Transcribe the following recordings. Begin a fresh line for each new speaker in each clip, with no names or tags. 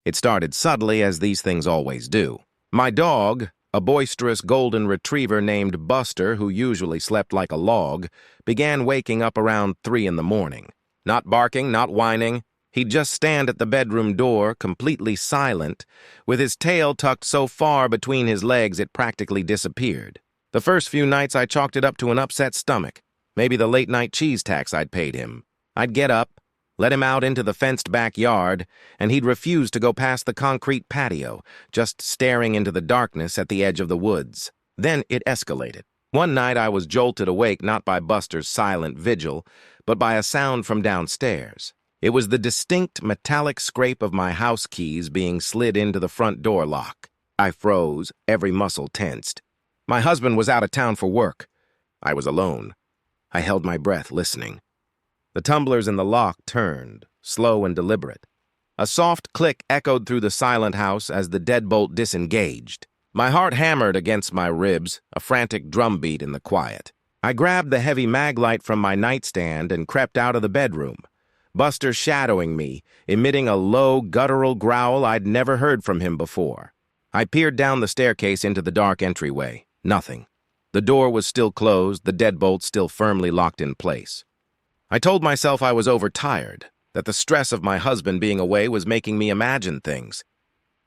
It started subtly, as these things always do. My dog, a boisterous golden retriever named Buster, who usually slept like a log, began waking up around 3 in the morning. Not barking, not whining. He'd just stand at the bedroom door, completely silent, with his tail tucked so far between his legs it practically disappeared. The first few nights I chalked it up to an upset stomach, maybe the late-night cheese tax I'd paid him. I'd get up, let him out into the fenced backyard, and he'd refuse to go past the concrete patio, just staring into the darkness at the edge of the woods. Then it escalated. One night I was jolted awake not by Buster's silent vigil, but by a sound from downstairs. It was the distinct metallic scrape of my house keys being slid into the front door lock. I froze, every muscle tensed. My husband was out of town for work. I was alone. I held my breath, listening. The tumblers in the lock turned, slow and deliberate. A soft click echoed through the silent house as the deadbolt disengaged. My heart hammered against my ribs, a frantic drumbeat in the quiet. I grabbed the heavy mag light from my nightstand and crept out of the bedroom, Buster shadowing me, emitting a low, guttural growl I'd never heard from him before. I peered down the staircase into the dark entryway. Nothing. The door was still closed, the deadbolt still firmly locked in place. I told myself I was overtired, that the stress of my husband being away was making me imagine things.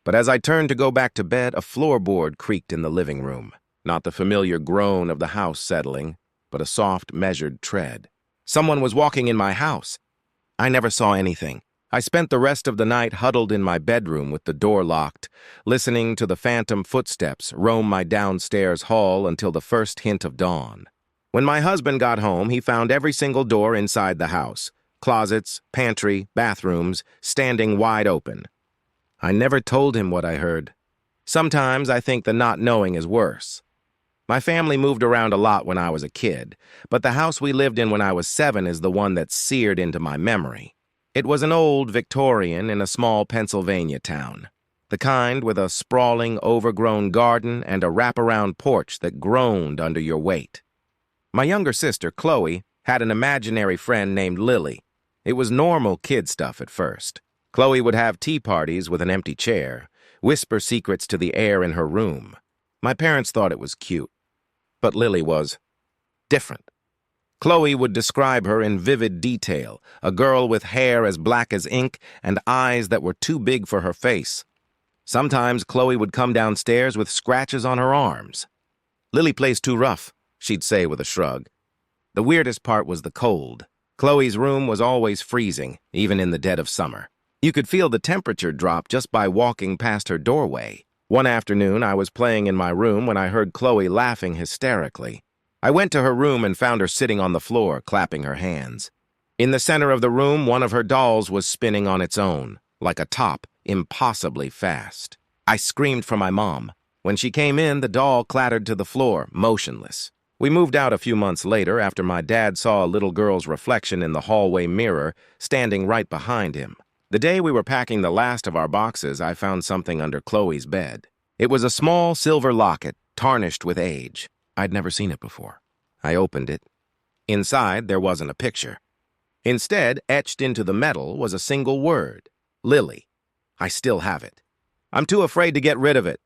But as I turned to go back to bed, a floorboard creaked in the living room. Not the familiar groan of the house settling, but a soft, measured tread. Someone was walking in my house. I never saw anything. I spent the rest of the night huddled in my bedroom with the door locked, listening to the phantom footsteps roam my downstairs hall until the first hint of dawn. When my husband got home, he found every single door inside the house, closets, pantry, bathrooms, standing wide open. I never told him what I heard. Sometimes I think the not knowing is worse. My family moved around a lot when I was a kid, but the house we lived in when I was 7 is the one that's seared into my memory. It was an old Victorian in a small Pennsylvania town, the kind with a sprawling, overgrown garden and a wraparound porch that groaned under your weight. My younger sister, Chloe, had an imaginary friend named Lily. It was normal kid stuff at first. Chloe would have tea parties with an empty chair, whisper secrets to the air in her room. My parents thought it was cute, but Lily was different. Chloe would describe her in vivid detail, a girl with hair as black as ink and eyes that were too big for her face. Sometimes Chloe would come downstairs with scratches on her arms. "Lily plays too rough," she'd say with a shrug. The weirdest part was the cold. Chloe's room was always freezing, even in the dead of summer. You could feel the temperature drop just by walking past her doorway. One afternoon, I was playing in my room when I heard Chloe laughing hysterically. I went to her room and found her sitting on the floor, clapping her hands. In the center of the room, one of her dolls was spinning on its own, like a top, impossibly fast. I screamed for my mom. When she came in, the doll clattered to the floor, motionless. We moved out a few months later after my dad saw a little girl's reflection in the hallway mirror, standing right behind him. The day we were packing the last of our boxes, I found something under Chloe's bed. It was a small silver locket, tarnished with age. I'd never seen it before. I opened it. Inside, there wasn't a picture. Instead, etched into the metal was a single word, Lily. I still have it. I'm too afraid to get rid of it.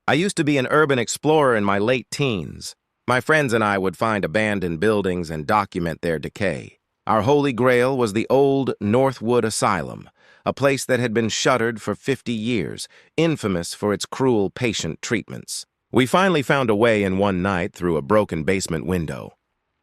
I used to be an urban explorer in my late teens. My friends and I would find abandoned buildings and document their decay. Our holy grail was the old Northwood Asylum, a place that had been shuttered for 50 years, infamous for its cruel patient treatments. We finally found a way in one night through a broken basement window.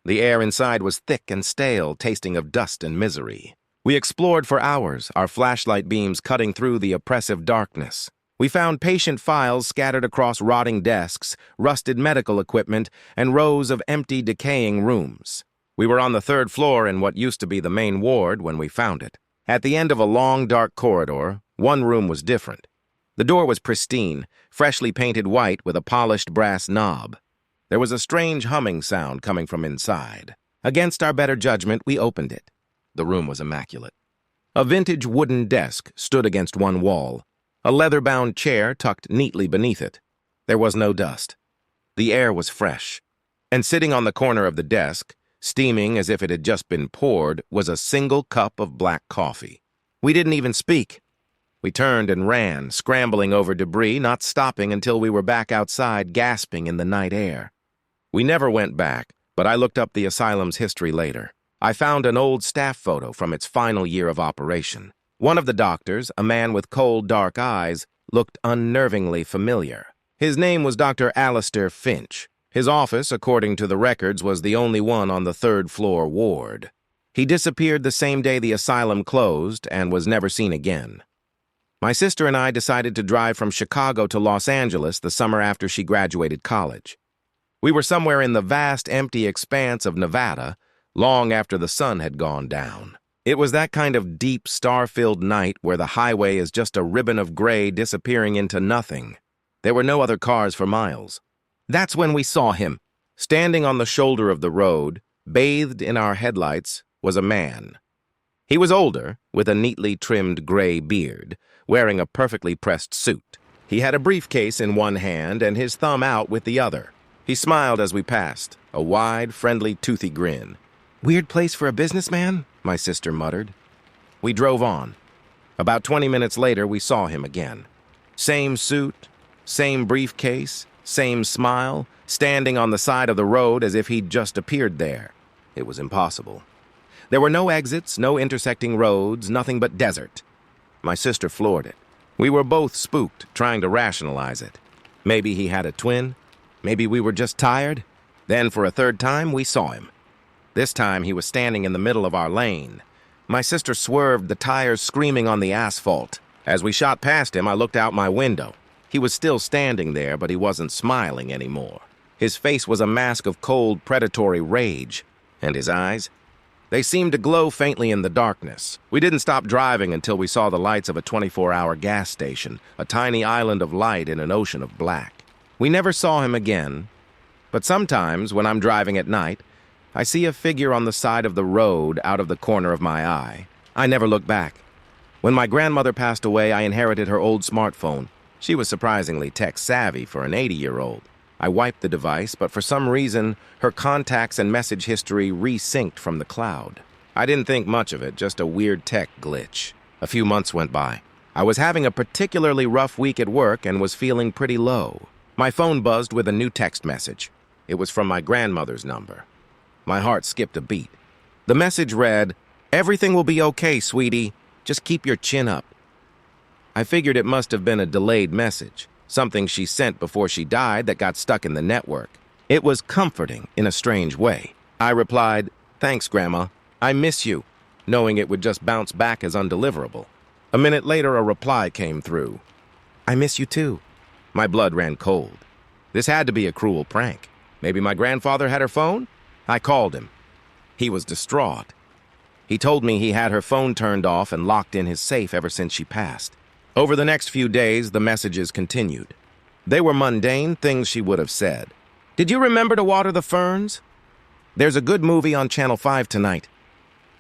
The air inside was thick and stale, tasting of dust and misery. We explored for hours, our flashlight beams cutting through the oppressive darkness. We found patient files scattered across rotting desks, rusted medical equipment, and rows of empty, decaying rooms. We were on the 3rd floor in what used to be the main ward when we found it. At the end of a long, dark corridor, one room was different. The door was pristine, freshly painted white with a polished brass knob. There was a strange humming sound coming from inside. Against our better judgment, we opened it. The room was immaculate. A vintage wooden desk stood against one wall, a leather-bound chair tucked neatly beneath it. There was no dust. The air was fresh. And sitting on the corner of the desk, steaming as if it had just been poured, was a single cup of black coffee. We didn't even speak. We turned and ran, scrambling over debris, not stopping until we were back outside, gasping in the night air. We never went back, but I looked up the asylum's history later. I found an old staff photo from its final year of operation. One of the doctors, a man with cold, dark eyes, looked unnervingly familiar. His name was Dr. Alistair Finch. His office, according to the records, was the only one on the third-floor ward. He disappeared the same day the asylum closed and was never seen again. My sister and I decided to drive from Chicago to Los Angeles the summer after she graduated college. We were somewhere in the vast, empty expanse of Nevada, long after the sun had gone down. It was that kind of deep, star-filled night where the highway is just a ribbon of gray disappearing into nothing. There were no other cars for miles. That's when we saw him. Standing on the shoulder of the road, bathed in our headlights, was a man. He was older, with a neatly trimmed gray beard, wearing a perfectly pressed suit. He had a briefcase in one hand and his thumb out with the other. He smiled as we passed, a wide, friendly, toothy grin. "Weird place for a businessman?" my sister muttered. We drove on. About 20 minutes later, we saw him again. Same suit, same briefcase, same smile, standing on the side of the road as if he'd just appeared there. It was impossible. There were no exits, no intersecting roads, nothing but desert. My sister floored it. We were both spooked, trying to rationalize it. Maybe he had a twin. Maybe we were just tired. Then, for a third time, we saw him. This time, he was standing in the middle of our lane. My sister swerved, the tires screaming on the asphalt. As we shot past him, I looked out my window. He was still standing there, but he wasn't smiling anymore. His face was a mask of cold, predatory rage. And his eyes? They seemed to glow faintly in the darkness. We didn't stop driving until we saw the lights of a 24-hour gas station, a tiny island of light in an ocean of black. We never saw him again, but sometimes, when I'm driving at night, I see a figure on the side of the road out of the corner of my eye. I never look back. When my grandmother passed away, I inherited her old smartphone. She was surprisingly tech-savvy for an 80-year-old. I wiped the device, but for some reason, her contacts and message history resynced from the cloud. I didn't think much of it, just a weird tech glitch. A few months went by. I was having a particularly rough week at work and was feeling pretty low. My phone buzzed with a new text message. It was from my grandmother's number. My heart skipped a beat. The message read, "Everything will be okay, sweetie. Just keep your chin up." I figured it must have been a delayed message, something she sent before she died that got stuck in the network. It was comforting in a strange way. I replied, "Thanks, Grandma. I miss you," knowing it would just bounce back as undeliverable. A minute later, a reply came through. "I miss you too." My blood ran cold. This had to be a cruel prank. Maybe my grandfather had her phone? I called him. He was distraught. He told me he had her phone turned off and locked in his safe ever since she passed. Over the next few days, the messages continued. They were mundane things she would have said. "Did you remember to water the ferns? There's a good movie on Channel 5 tonight."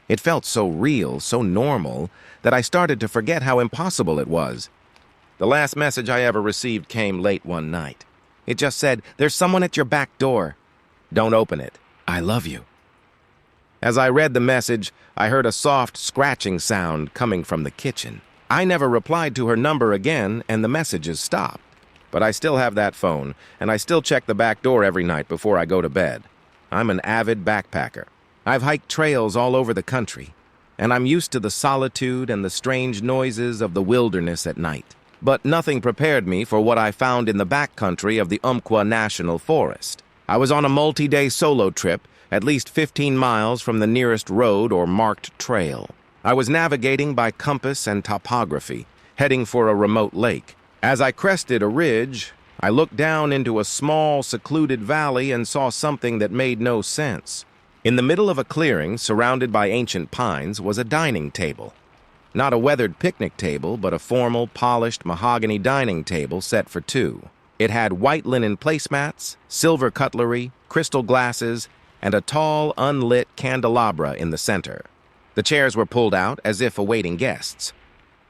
It felt so real, so normal, that I started to forget how impossible it was. The last message I ever received came late one night. It just said, "There's someone at your back door. Don't open it. I love you." As I read the message, I heard a soft scratching sound coming from the kitchen. I never replied to her number again, and the messages stopped. But I still have that phone, and I still check the back door every night before I go to bed. I'm an avid backpacker. I've hiked trails all over the country, and I'm used to the solitude and the strange noises of the wilderness at night. But nothing prepared me for what I found in the backcountry of the Umpqua National Forest. I was on a multi-day solo trip, at least 15 miles from the nearest road or marked trail. I was navigating by compass and topography, heading for a remote lake. As I crested a ridge, I looked down into a small, secluded valley and saw something that made no sense. In the middle of a clearing, surrounded by ancient pines, was a dining table. Not a weathered picnic table, but a formal, polished mahogany dining table set for two. It had white linen placemats, silver cutlery, crystal glasses, and a tall, unlit candelabra in the center. The chairs were pulled out as if awaiting guests.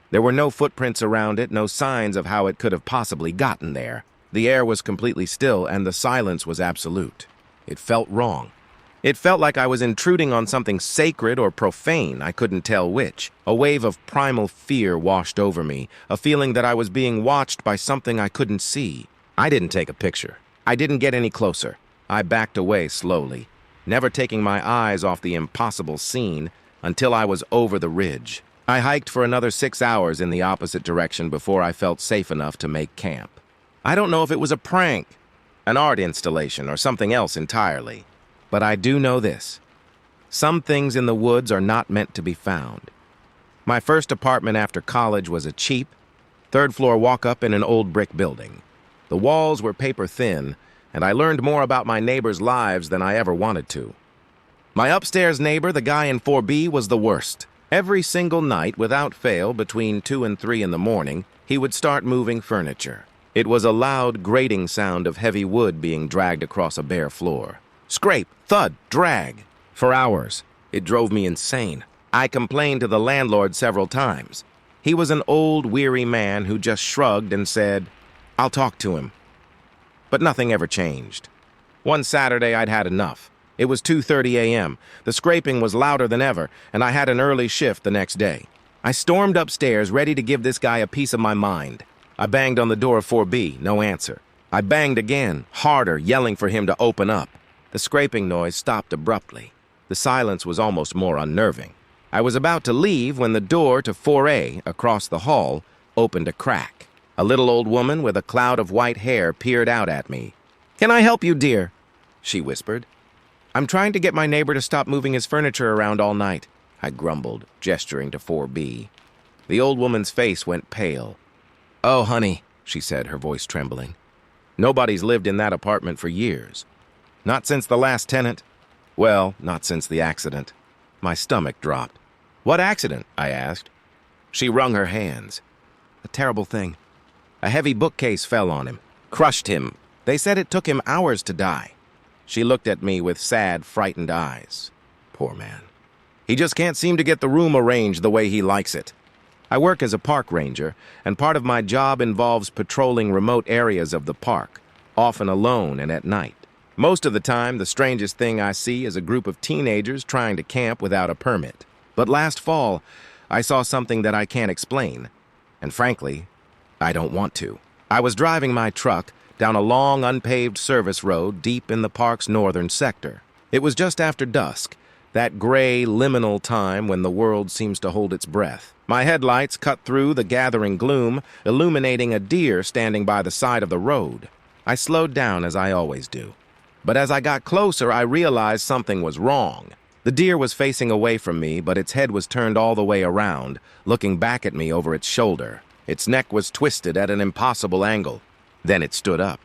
There were no footprints around it, no signs of how it could have possibly gotten there. The air was completely still, and the silence was absolute. It felt wrong. It felt like I was intruding on something sacred or profane, I couldn't tell which. A wave of primal fear washed over me, a feeling that I was being watched by something I couldn't see. I didn't take a picture. I didn't get any closer. I backed away slowly, never taking my eyes off the impossible scene until I was over the ridge. I hiked for another 6 hours in the opposite direction before I felt safe enough to make camp. I don't know if it was a prank, an art installation, or something else entirely. But I do know this. Some things in the woods are not meant to be found. My first apartment after college was a cheap, third-floor walk-up in an old brick building. The walls were paper thin, and I learned more about my neighbors' lives than I ever wanted to. My upstairs neighbor, the guy in 4B, was the worst. Every single night, without fail, between 2 and 3 in the morning, he would start moving furniture. It was a loud, grating sound of heavy wood being dragged across a bare floor. Scrape, thud, drag. For hours. It drove me insane. I complained to the landlord several times. He was an old, weary man who just shrugged and said, "I'll talk to him." But nothing ever changed. One Saturday, I'd had enough. It was 2:30 a.m. The scraping was louder than ever, and I had an early shift the next day. I stormed upstairs, ready to give this guy a piece of my mind. I banged on the door of 4B, no answer. I banged again, harder, yelling for him to open up. The scraping noise stopped abruptly. The silence was almost more unnerving. I was about to leave when the door to 4A, across the hall, opened a crack. A little old woman with a cloud of white hair peered out at me. "Can I help you, dear?" she whispered. "I'm trying to get my neighbor to stop moving his furniture around all night," I grumbled, gesturing to 4B. The old woman's face went pale. "Oh, honey," she said, her voice trembling. "Nobody's lived in that apartment for years. Not since the last tenant. Well, not since the accident." My stomach dropped. "What accident?" I asked. She wrung her hands. "A terrible thing. A heavy bookcase fell on him, crushed him. They said it took him hours to die." She looked at me with sad, frightened eyes. Poor man. He just can't seem to get the room arranged the way he likes it. I work as a park ranger, and part of my job involves patrolling remote areas of the park, often alone and at night. Most of the time, the strangest thing I see is a group of teenagers trying to camp without a permit. But last fall, I saw something that I can't explain. And frankly, I don't want to. I was driving my truck down a long, unpaved service road deep in the park's northern sector. It was just after dusk, that gray, liminal time when the world seems to hold its breath. My headlights cut through the gathering gloom, illuminating a deer standing by the side of the road. I slowed down as I always do. But as I got closer, I realized something was wrong. The deer was facing away from me, but its head was turned all the way around, looking back at me over its shoulder. Its neck was twisted at an impossible angle. Then it stood up.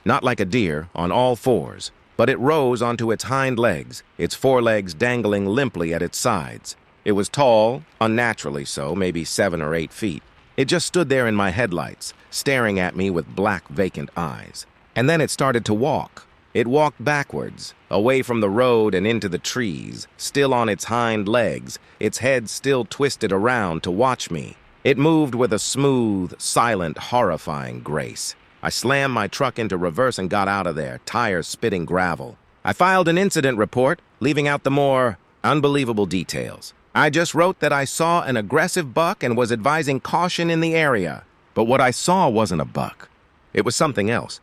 Not like a deer, on all fours, but it rose onto its hind legs, its forelegs dangling limply at its sides. It was tall, unnaturally so, maybe 7 or 8 feet. It just stood there in my headlights, staring at me with black, vacant eyes. And then it started to walk. It walked backwards, away from the road and into the trees, still on its hind legs, its head still twisted around to watch me. It moved with a smooth, silent, horrifying grace. I slammed my truck into reverse and got out of there, tires spitting gravel. I filed an incident report, leaving out the more unbelievable details. I just wrote that I saw an aggressive buck and was advising caution in the area. But what I saw wasn't a buck. It was something else.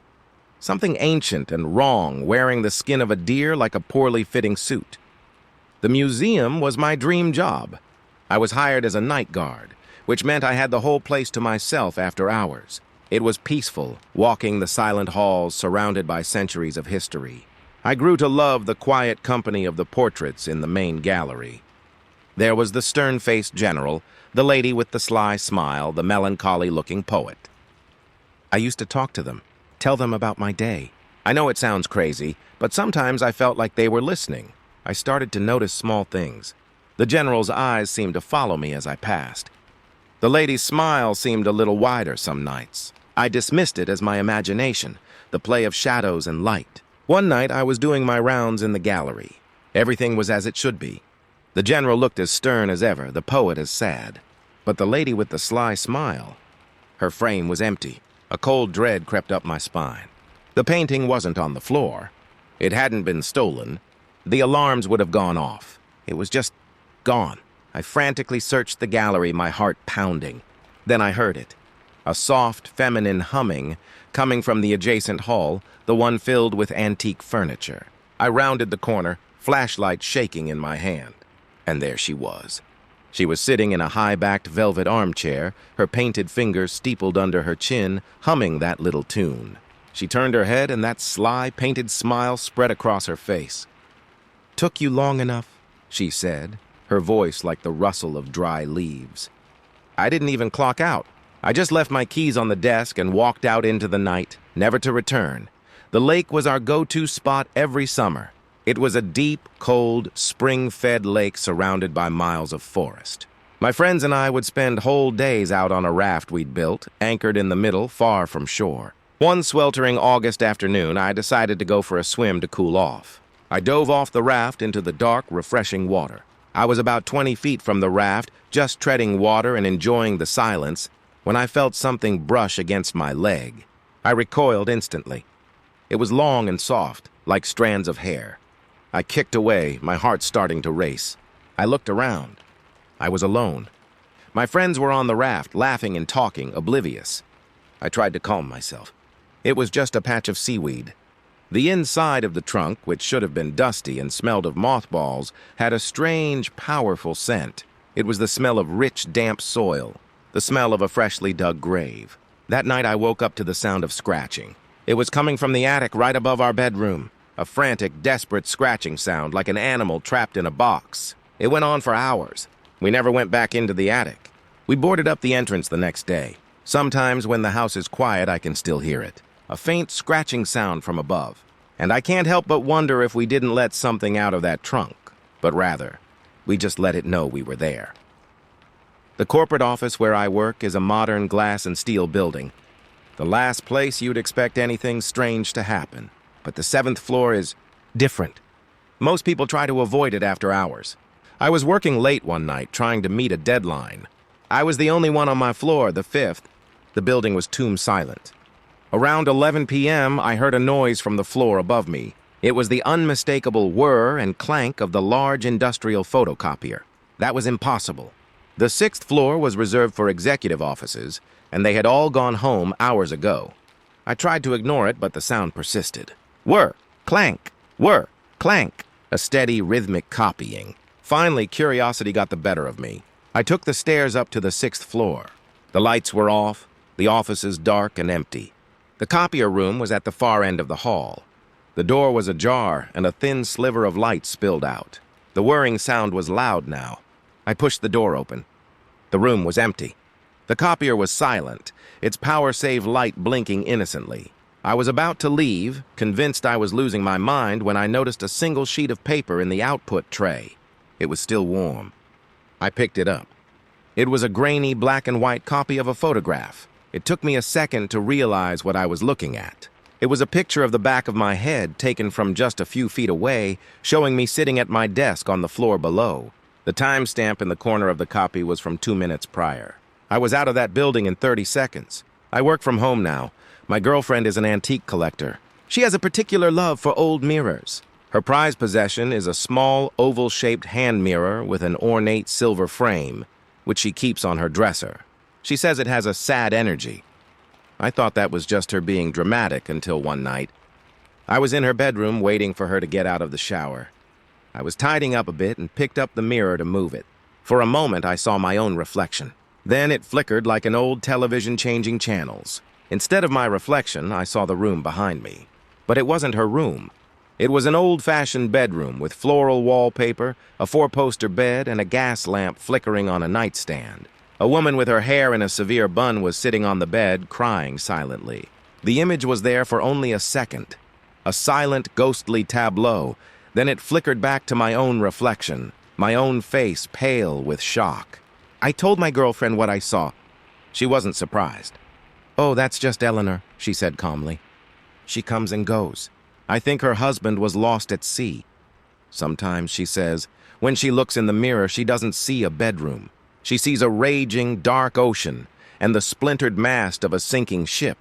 Something ancient and wrong, wearing the skin of a deer like a poorly fitting suit. The museum was my dream job. I was hired as a night guard, which meant I had the whole place to myself after hours. It was peaceful, walking the silent halls surrounded by centuries of history. I grew to love the quiet company of the portraits in the main gallery. There was the stern-faced general, the lady with the sly smile, the melancholy-looking poet. I used to talk to them, tell them about my day. I know it sounds crazy, but sometimes I felt like they were listening. I started to notice small things. The general's eyes seemed to follow me as I passed. The lady's smile seemed a little wider some nights. I dismissed it as my imagination, the play of shadows and light. One night I was doing my rounds in the gallery. Everything was as it should be. The general looked as stern as ever, the poet as sad. But the lady with the sly smile, her frame was empty. A cold dread crept up my spine. The painting wasn't on the floor. It hadn't been stolen. The alarms would have gone off. It was just gone. I frantically searched the gallery, my heart pounding. Then I heard it. A soft, feminine humming coming from the adjacent hall, the one filled with antique furniture. I rounded the corner, flashlight shaking in my hand. And there she was. She was sitting in a high-backed velvet armchair, her painted fingers steepled under her chin, humming that little tune. She turned her head, and that sly, painted smile spread across her face. "Took you long enough," she said, her voice like the rustle of dry leaves. I didn't even clock out. I just left my keys on the desk and walked out into the night, never to return. The lake was our go-to spot every summer. It was a deep, cold, spring-fed lake surrounded by miles of forest. My friends and I would spend whole days out on a raft we'd built, anchored in the middle, far from shore. One sweltering August afternoon, I decided to go for a swim to cool off. I dove off the raft into the dark, refreshing water. I was about 20 feet from the raft, just treading water and enjoying the silence, when I felt something brush against my leg. I recoiled instantly. It was long and soft, like strands of hair. I kicked away, my heart starting to race. I looked around. I was alone. My friends were on the raft, laughing and talking, oblivious. I tried to calm myself. It was just a patch of seaweed. The inside of the trunk, which should have been dusty and smelled of mothballs, had a strange, powerful scent. It was the smell of rich, damp soil, the smell of a freshly dug grave. That night I woke up to the sound of scratching. It was coming from the attic right above our bedroom. A frantic, desperate scratching sound, like an animal trapped in a box. It went on for hours. We never went back into the attic. We boarded up the entrance the next day. Sometimes when the house is quiet, I can still hear it. A faint scratching sound from above. And I can't help but wonder if we didn't let something out of that trunk, but rather, we just let it know we were there. The corporate office where I work is a modern glass and steel building. The last place you'd expect anything strange to happen. But the 7th floor is different. Most people try to avoid it after hours. I was working late one night, trying to meet a deadline. I was the only one on my floor, the 5th. The building was tomb silent. Around 11 p.m., I heard a noise from the floor above me. It was the unmistakable whir and clank of the large industrial photocopier. That was impossible. The 6th floor was reserved for executive offices, and they had all gone home hours ago. I tried to ignore it, but the sound persisted. Whir, clank, whir, clank, a steady, rhythmic copying. Finally, curiosity got the better of me. I took the stairs up to the 6th floor. The lights were off, the offices dark and empty. The copier room was at the far end of the hall. The door was ajar, and a thin sliver of light spilled out. The whirring sound was loud now. I pushed the door open. The room was empty. The copier was silent, its power-save light blinking innocently. I was about to leave, convinced I was losing my mind, when I noticed a single sheet of paper in the output tray. It was still warm. I picked it up. It was a grainy black and white copy of a photograph. It took me a second to realize what I was looking at. It was a picture of the back of my head taken from just a few feet away, showing me sitting at my desk on the floor below. The timestamp in the corner of the copy was from 2 minutes prior. I was out of that building in 30 seconds. I work from home now. My girlfriend is an antique collector. She has a particular love for old mirrors. Her prized possession is a small, oval-shaped hand mirror with an ornate silver frame, which she keeps on her dresser. She says it has a sad energy. I thought that was just her being dramatic until one night. I was in her bedroom waiting for her to get out of the shower. I was tidying up a bit and picked up the mirror to move it. For a moment, I saw my own reflection. Then it flickered like an old television changing channels. Instead of my reflection, I saw the room behind me. But it wasn't her room. It was an old-fashioned bedroom with floral wallpaper, a 4-poster bed, and a gas lamp flickering on a nightstand. A woman with her hair in a severe bun was sitting on the bed, crying silently. The image was there for only a second. A silent, ghostly tableau. Then it flickered back to my own reflection, my own face pale with shock. I told my girlfriend what I saw. She wasn't surprised. "Oh, that's just Eleanor," she said calmly. "She comes and goes. I think her husband was lost at sea." Sometimes, she says, when she looks in the mirror, she doesn't see a bedroom. She sees a raging, dark ocean and the splintered mast of a sinking ship.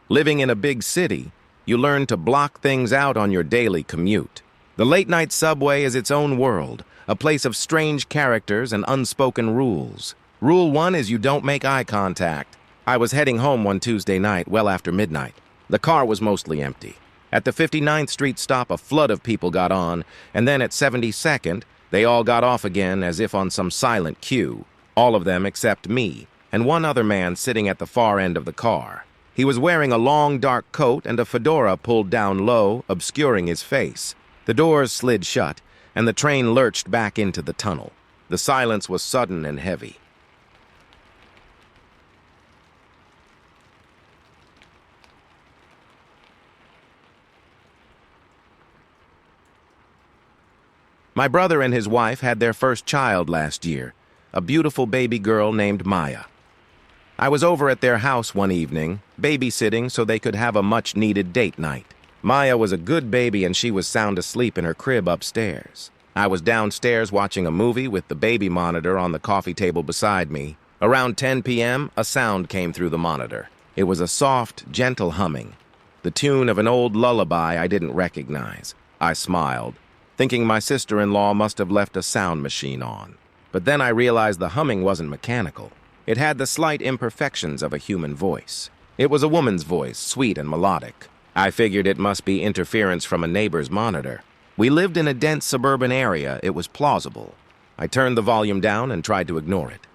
Living in a big city, you learn to block things out on your daily commute. The late-night subway is its own world, a place of strange characters and unspoken rules. Rule 1 is you don't make eye contact. I was heading home one Tuesday night, well after midnight. The car was mostly empty. At the 59th Street stop, a flood of people got on, and then at 72nd, they all got off again as if on some silent cue. All of them except me, and one other man sitting at the far end of the car. He was wearing a long, dark coat and a fedora pulled down low, obscuring his face. The doors slid shut, and the train lurched back into the tunnel. The silence was sudden and heavy. My brother and his wife had their first child last year, a beautiful baby girl named Maya. I was over at their house one evening, babysitting so they could have a much-needed date night. Maya was a good baby and she was sound asleep in her crib upstairs. I was downstairs watching a movie with the baby monitor on the coffee table beside me. Around 10 p.m., a sound came through the monitor. It was a soft, gentle humming, the tune of an old lullaby I didn't recognize. I smiled, thinking my sister-in-law must have left a sound machine on. But then I realized the humming wasn't mechanical. It had the slight imperfections of a human voice. It was a woman's voice, sweet and melodic. I figured it must be interference from a neighbor's monitor. We lived in a dense suburban area. It was plausible. I turned the volume down and tried to ignore it.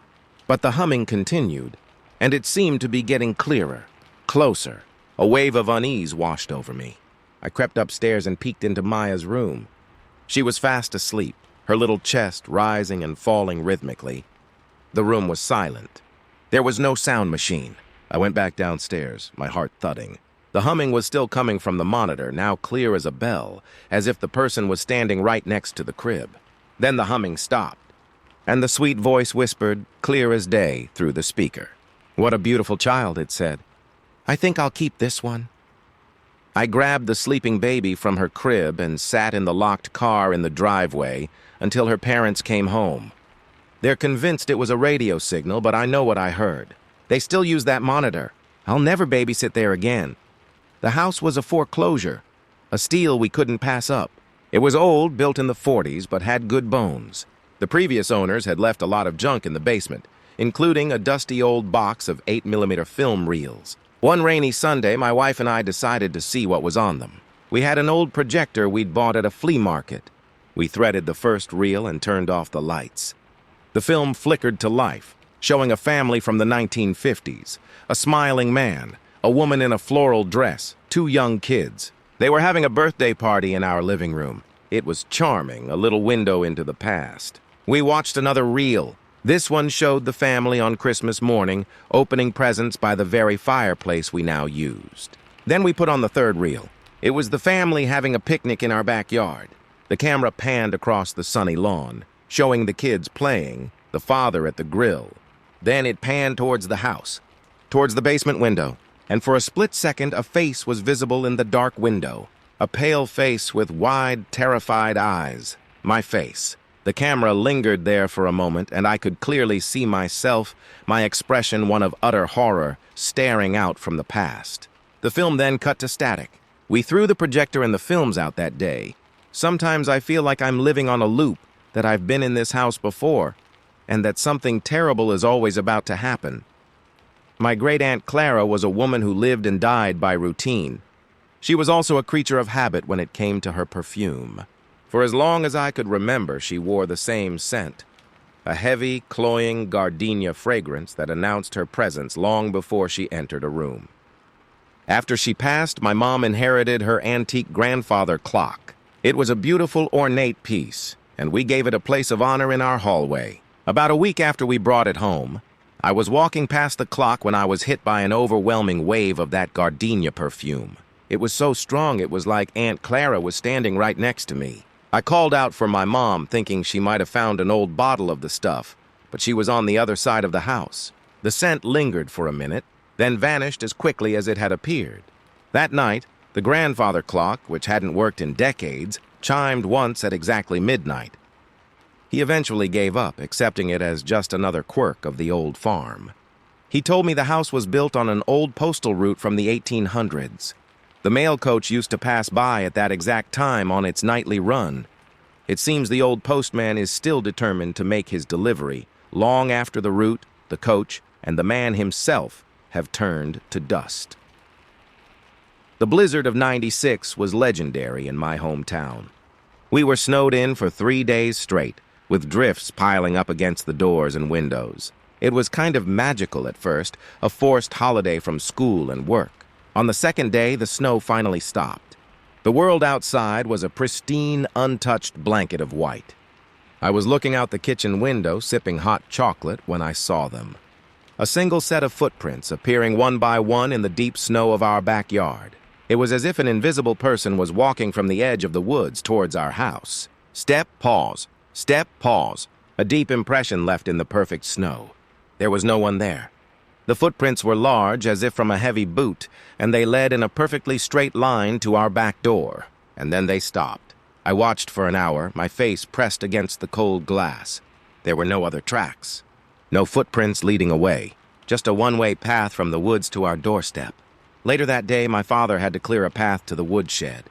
But the humming continued, and it seemed to be getting clearer, closer. A wave of unease washed over me. I crept upstairs and peeked into Maya's room. She was fast asleep, her little chest rising and falling rhythmically. The room was silent. There was no sound machine. I went back downstairs, my heart thudding. The humming was still coming from the monitor, now clear as a bell, as if the person was standing right next to the crib. Then the humming stopped, and the sweet voice whispered, clear as day, through the speaker. "What a beautiful child," it said. "I think I'll keep this one." I grabbed the sleeping baby from her crib and sat in the locked car in the driveway until her parents came home. They're convinced it was a radio signal, but I know what I heard. They still use that monitor. I'll never babysit there again. The house was a foreclosure, a steal we couldn't pass up. It was old, built in the 40s, but had good bones. The previous owners had left a lot of junk in the basement, including a dusty old box of 8mm film reels. One rainy Sunday, my wife and I decided to see what was on them. We had an old projector we'd bought at a flea market. We threaded the first reel and turned off the lights. The film flickered to life, showing a family from the 1950s, a smiling man, a woman in a floral dress, 2 young kids. They were having a birthday party in our living room. It was charming, a little window into the past. We watched another reel. This one showed the family on Christmas morning, opening presents by the very fireplace we now used. Then we put on the third reel. It was the family having a picnic in our backyard. The camera panned across the sunny lawn, showing the kids playing, the father at the grill. Then it panned towards the house, towards the basement window, and for a split second a face was visible in the dark window, a pale face with wide, terrified eyes. My face. The camera lingered there for a moment, and I could clearly see myself, my expression one of utter horror, staring out from the past. The film then cut to static. We threw the projector and the films out that day. Sometimes I feel like I'm living on a loop, that I've been in this house before, and that something terrible is always about to happen. My great-aunt Clara was a woman who lived and died by routine. She was also a creature of habit when it came to her perfume. For as long as I could remember, she wore the same scent, a heavy, cloying gardenia fragrance that announced her presence long before she entered a room. After she passed, my mom inherited her antique grandfather clock. It was a beautiful, ornate piece, and we gave it a place of honor in our hallway. About a week after we brought it home, I was walking past the clock when I was hit by an overwhelming wave of that gardenia perfume. It was so strong it was like Aunt Clara was standing right next to me. I called out for my mom, thinking she might have found an old bottle of the stuff, but she was on the other side of the house. The scent lingered for a minute, then vanished as quickly as it had appeared. That night, the grandfather clock, which hadn't worked in decades, chimed once at exactly midnight. He eventually gave up, accepting it as just another quirk of the old farm. He told me the house was built on an old postal route from the 1800s. The mail coach used to pass by at that exact time on its nightly run. It seems the old postman is still determined to make his delivery, long after the route, the coach, and the man himself have turned to dust. The blizzard of '96 was legendary in my hometown. We were snowed in for 3 days straight, with drifts piling up against the doors and windows. It was kind of magical at first, a forced holiday from school and work. On the second day, the snow finally stopped. The world outside was a pristine, untouched blanket of white. I was looking out the kitchen window, sipping hot chocolate, when I saw them. A single set of footprints appearing one by one in the deep snow of our backyard. It was as if an invisible person was walking from the edge of the woods towards our house. Step, pause. Step, pause. A deep impression left in the perfect snow. There was no one there. The footprints were large, as if from a heavy boot, and they led in a perfectly straight line to our back door. And then they stopped. I watched for an hour, my face pressed against the cold glass. There were no other tracks. No footprints leading away. Just a one-way path from the woods to our doorstep. Later that day, my father had to clear a path to the woodshed.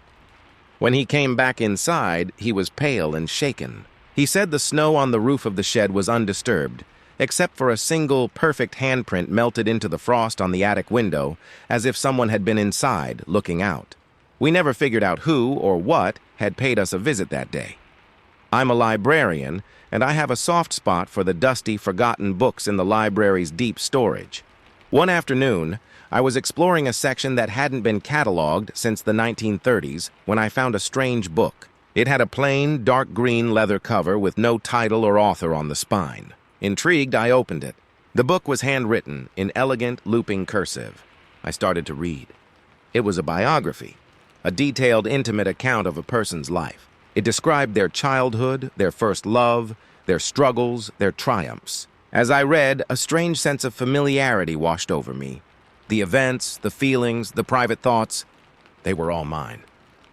When he came back inside, he was pale and shaken. He said the snow on the roof of the shed was undisturbed, except for a single perfect handprint melted into the frost on the attic window, as if someone had been inside, looking out. We never figured out who or what had paid us a visit that day. I'm a librarian, and I have a soft spot for the dusty, forgotten books in the library's deep storage. One afternoon, I was exploring a section that hadn't been cataloged since the 1930s when I found a strange book. It had a plain, dark green leather cover with no title or author on the spine. Intrigued, I opened it. The book was handwritten in elegant, looping cursive. I started to read. It was a biography, a detailed, intimate account of a person's life. It described their childhood, their first love, their struggles, their triumphs. As I read, a strange sense of familiarity washed over me. The events, the feelings, the private thoughts, they were all mine.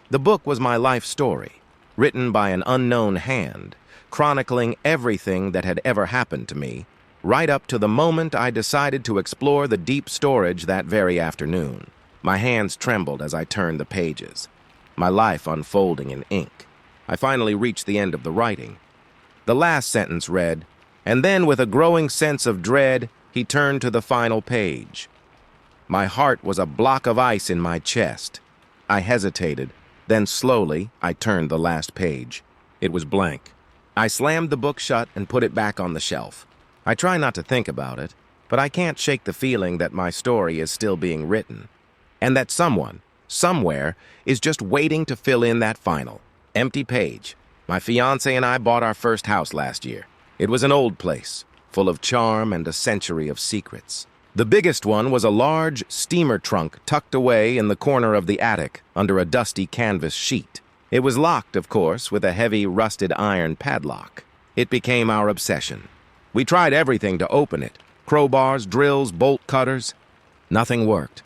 The book was my life story, written by an unknown hand, chronicling everything that had ever happened to me, right up to the moment I decided to explore the deep storage that very afternoon. My hands trembled as I turned the pages, my life unfolding in ink. I finally reached the end of the writing. The last sentence read, and then with a growing sense of dread, he turned to the final page. My heart was a block of ice in my chest. I hesitated. Then slowly, I turned the last page. It was blank. I slammed the book shut and put it back on the shelf. I try not to think about it, but I can't shake the feeling that my story is still being written, and that someone, somewhere, is just waiting to fill in that final, empty page. My fiancé and I bought our first house last year. It was an old place, full of charm and a century of secrets. The biggest one was a large steamer trunk tucked away in the corner of the attic under a dusty canvas sheet. It was locked, of course, with a heavy rusted iron padlock. It became our obsession. We tried everything to open it. Crowbars, drills, bolt cutters. Nothing worked.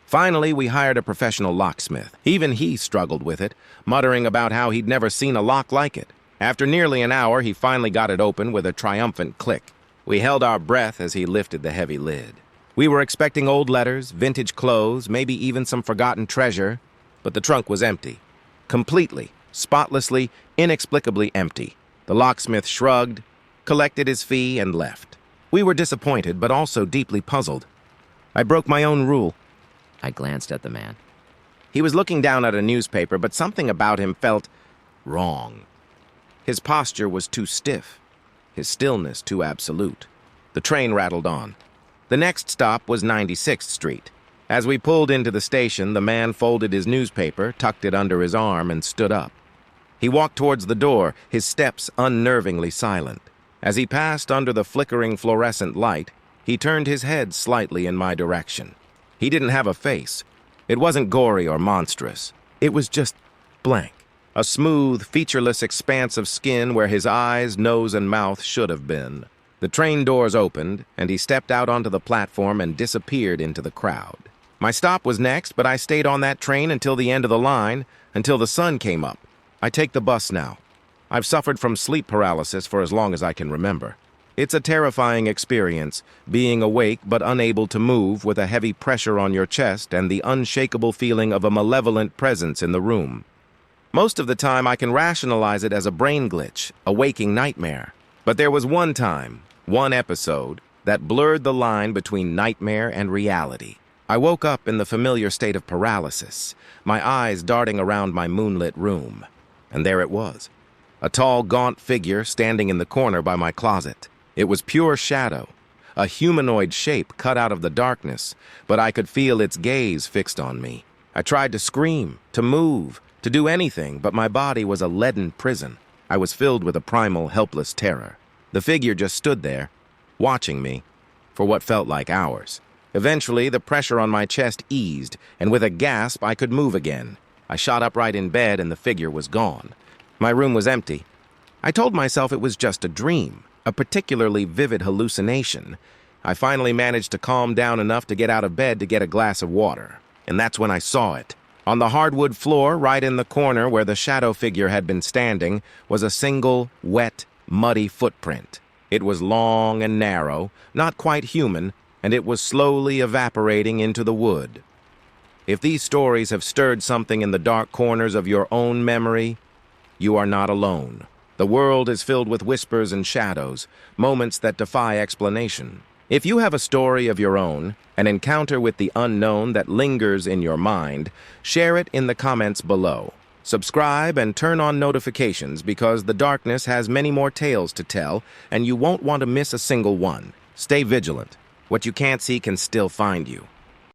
Finally, we hired a professional locksmith. Even he struggled with it, muttering about how he'd never seen a lock like it. After nearly an hour, he finally got it open with a triumphant click. We held our breath as he lifted the heavy lid. We were expecting old letters, vintage clothes, maybe even some forgotten treasure, but the trunk was empty. Completely, spotlessly, inexplicably empty. The locksmith shrugged, collected his fee, and left. We were disappointed, but also deeply puzzled. I broke my own rule.
I glanced at the man.
He was looking down at a newspaper, but something about him felt wrong. His posture was too stiff, his stillness too absolute. The train rattled on. The next stop was 96th Street. As we pulled into the station, the man folded his newspaper, tucked it under his arm, and stood up. He walked towards the door, his steps unnervingly silent. As he passed under the flickering fluorescent light, he turned his head slightly in my direction. He didn't have a face. It wasn't gory or monstrous. It was just blank. A smooth, featureless expanse of skin where his eyes, nose, and mouth should have been. The train doors opened, and he stepped out onto the platform and disappeared into the crowd. My stop was next, but I stayed on that train until the end of the line, until the sun came up. I take the bus now. I've suffered from sleep paralysis for as long as I can remember. It's a terrifying experience, being awake but unable to move with a heavy pressure on your chest and the unshakable feeling of a malevolent presence in the room. Most of the time, I can rationalize it as a brain glitch, a waking nightmare. But there was one time, one episode, that blurred the line between nightmare and reality. I woke up in the familiar state of paralysis, my eyes darting around my moonlit room. And there it was, a tall, gaunt figure standing in the corner by my closet. It was pure shadow, a humanoid shape cut out of the darkness, but I could feel its gaze fixed on me. I tried to scream, to move, to do anything, but my body was a leaden prison. I was filled with a primal, helpless terror. The figure just stood there, watching me, for what felt like hours. Eventually, the pressure on my chest eased, and with a gasp, I could move again. I shot upright in bed, and the figure was gone. My room was empty. I told myself it was just a dream, a particularly vivid hallucination. I finally managed to calm down enough to get out of bed to get a glass of water. And that's when I saw it. On the hardwood floor, right in the corner where the shadow figure had been standing, was a single, wet, muddy footprint. It was long and narrow, not quite human, and it was slowly evaporating into the wood. If these stories have stirred something in the dark corners of your own memory, you are not alone. The world is filled with whispers and shadows, moments that defy explanation. If you have a story of your own, an encounter with the unknown that lingers in your mind, share it in the comments below. Subscribe and turn on notifications because the darkness has many more tales to tell, and you won't want to miss a single one. Stay vigilant. What you can't see can still find you.